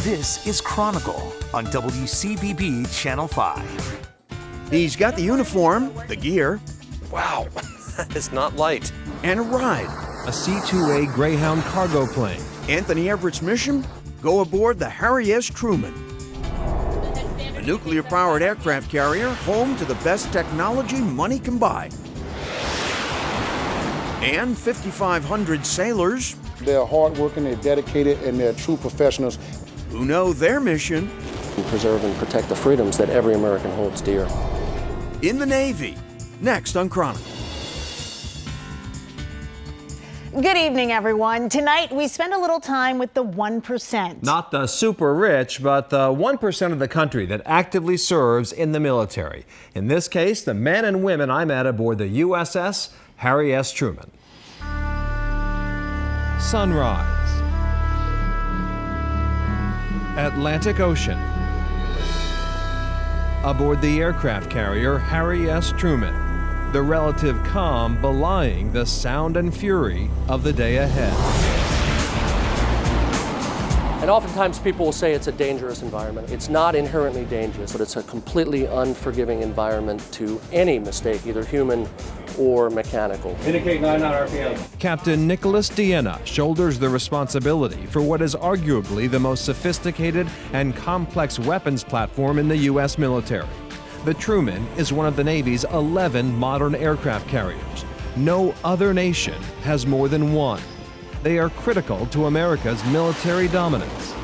This is Chronicle on WCVB Channel 5. He's got the uniform, the gear, Wow, that is not light. and a ride. A C-2A Greyhound cargo plane. Anthony Everett's mission? Go aboard the Harry S. Truman, a nuclear-powered aircraft carrier home to the best technology money can buy. And 5,500 sailors They're hardworking, they're dedicated, and they're true professionals. who know their mission Preserve and protect the freedoms that every American holds dear. in the Navy. Next on Chronicle. Good evening, everyone. Tonight, we spend a little time with the 1%. Not the super rich, but the 1% of the country that actively serves in the military. In this case, the men and women I met aboard the USS Harry S. Truman. Sunrise. Atlantic Ocean. Aboard the aircraft carrier Harry S. Truman. The relative calm belying the sound and fury of the day ahead. And oftentimes people will say it's a dangerous environment. It's not inherently dangerous, but it's a completely unforgiving environment to any mistake, either human or mechanical. Indicate 9 RPM. Captain Nicholas Diena shoulders the responsibility for what is arguably the most sophisticated and complex weapons platform in the U.S. military. The Truman is one of the Navy's 11 modern aircraft carriers. No other nation has more than one. They are critical to America's military dominance.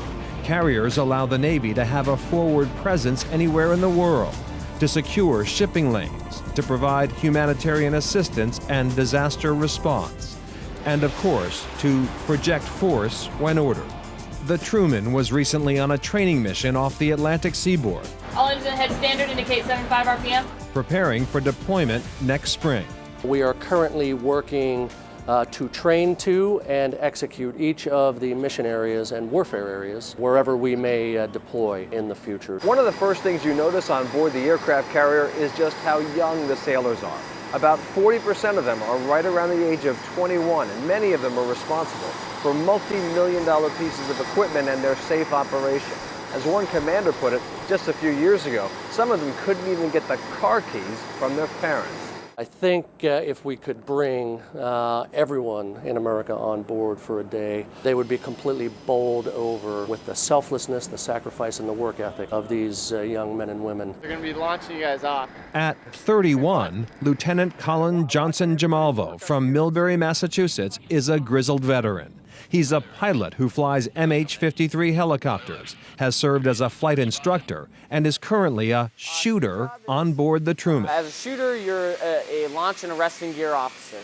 Carriers allow the Navy to have a forward presence anywhere in the world, to secure shipping lanes, to provide humanitarian assistance and disaster response, and of course, to project force when ordered. The Truman was recently on a training mission off the Atlantic seaboard, All engine head standard, indicate 75 RPM. preparing for deployment next spring. We are currently working to train to and execute each of the mission areas and warfare areas wherever we may deploy in the future. One of the first things you notice on board the aircraft carrier is just how young the sailors are. About 40% of them are right around the age of 21, and many of them are responsible for multi-million-dollar pieces of equipment and their safe operation. As one commander put it just a few years ago, some of them couldn't even get the car keys from their parents. I think if we could bring everyone in America on board for a day, they would be completely bowled over with the selflessness, the sacrifice, and the work ethic of these young men and women. They're going to be launching you guys off. At 31, Lieutenant Colin Johnson Jamalvo from Millbury, Massachusetts, is a grizzled veteran. He's a pilot who flies MH-53 helicopters, has served as a flight instructor, and is currently a shooter on board the Truman. As a shooter, you're a launch and arresting gear officer.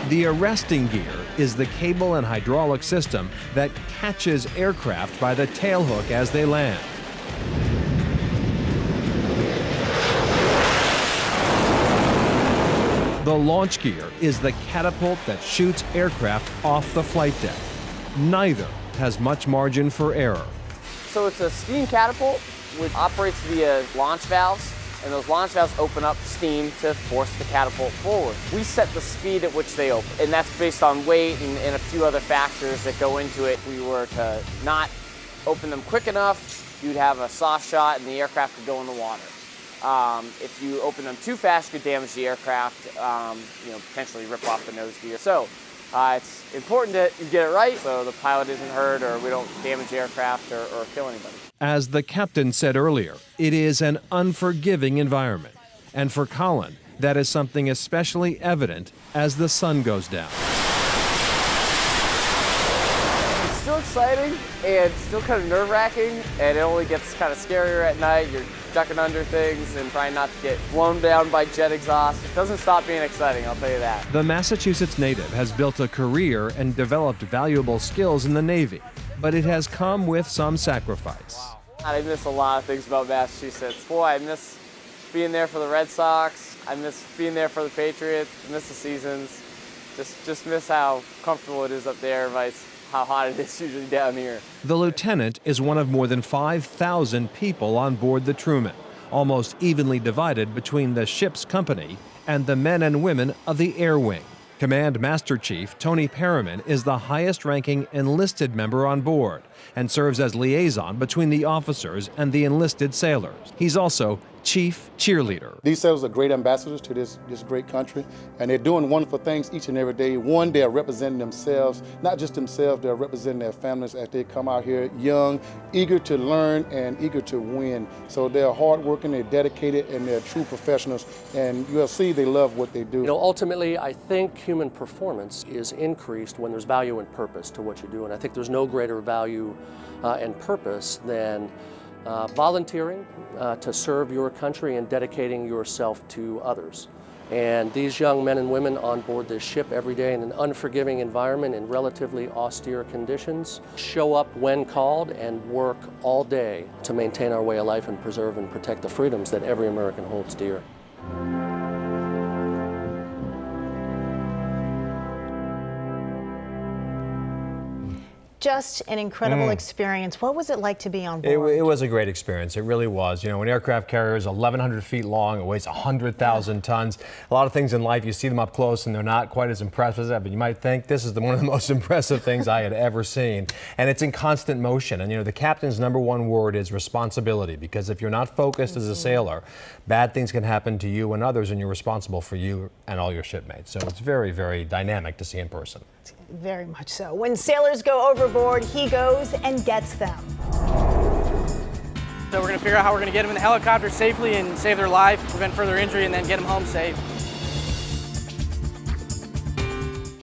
The arresting gear is the cable and hydraulic system that catches aircraft by the tailhook as they land. The launch gear is the catapult that shoots aircraft off the flight deck. Neither has much margin for error. So it's a steam catapult which operates via launch valves, and those launch valves open up steam to force the catapult forward. We set the speed at which they open, and that's based on weight and a few other factors that go into it. If we were to not open them quick enough, you'd have a soft shot and the aircraft could go in the water. If you open them too fast, you could damage the aircraft, potentially rip off the nose gear. So it's important that you get it right so the pilot isn't hurt or we don't damage the aircraft or kill anybody. As the captain said earlier, it is an unforgiving environment. And for Colin, that is something especially evident as the sun goes down. It's still exciting and still kind of nerve-wracking, and it only gets kind of scarier at night. You're ducking under things and trying not to get blown down by jet exhaust. It doesn't stop being exciting, I'll tell you that. The Massachusetts native has built a career and developed valuable skills in the Navy, but it has come with some sacrifice. I miss a lot of things about Massachusetts. Boy, I miss being there for the Red Sox. I miss being there for the Patriots. I miss the seasons. Just miss how comfortable it is up there versus how hot it is usually down here. The lieutenant is one of more than 5,000 people on board the Truman, almost evenly divided between the ship's company and the men and women of the Air Wing. Command Master Chief Tony Perriman is the highest-ranking enlisted member on board and serves as liaison between the officers and the enlisted sailors. He's also Chief Cheerleader. These sailors are great ambassadors to this great country, and they're doing wonderful things each and every day. One, they're representing themselves, not just themselves, they're representing their families as they come out here young, eager to learn and eager to win. So they're hardworking, they're dedicated, and they're true professionals, and you'll see they love what they do. You know, ultimately, I think human performance is increased when there's value and purpose to what you do, and I think there's no greater value and purpose than volunteering to serve your country and dedicating yourself to others. And these young men and women on board this ship every day in an unforgiving environment in relatively austere conditions show up when called and work all day to maintain our way of life and preserve and protect the freedoms that every American holds dear. Just an incredible experience. What was it like to be on board? It was a great experience. It really was. You know, an aircraft carrier is 1,100 feet long. It weighs 100,000 tons. A lot of things in life, you see them up close and they're not quite as impressive as that, but you might think this is one of the most impressive things I had ever seen. And it's in constant motion. And, you know, the captain's #1 word is responsibility, because if you're not focused as a sailor, bad things can happen to you and others, and you're responsible for you and all your shipmates. So it's very, very dynamic to see in person. Very much so. When sailors go overboard, he goes and gets them. So we're going to figure out how we're going to get them in the helicopter safely and save their life, prevent further injury, and then get them home safe.